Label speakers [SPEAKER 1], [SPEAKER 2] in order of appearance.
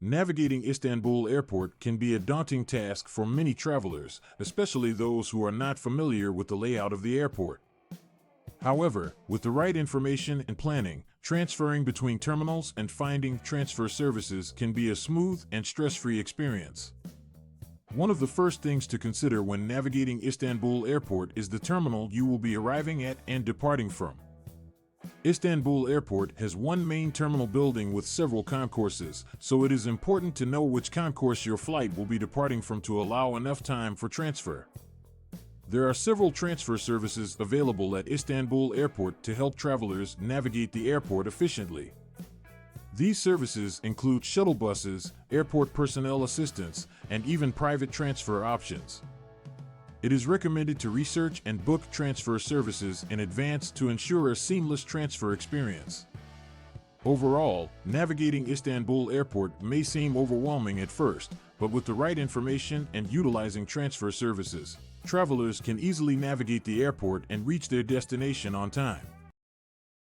[SPEAKER 1] Navigating Istanbul Airport can be a daunting task for many travelers, especially those who are not familiar with the layout of the airport. However, with the right information and planning, transferring between terminals and finding transfer services can be a smooth and stress-free experience. One of the first things to consider when navigating Istanbul Airport is the terminal you will be arriving at and departing from. Istanbul Airport has one main terminal building with several concourses, so it is important to know which concourse your flight will be departing from to allow enough time for transfer. There are several transfer services available at Istanbul Airport to help travelers navigate the airport efficiently. These services include shuttle buses, airport personnel assistance, and even private transfer options. It is recommended to research and book transfer services in advance to ensure a seamless transfer experience. Overall, navigating Istanbul Airport may seem overwhelming at first, but with the right information and utilizing transfer services, travelers can easily navigate the airport and reach their destination on time.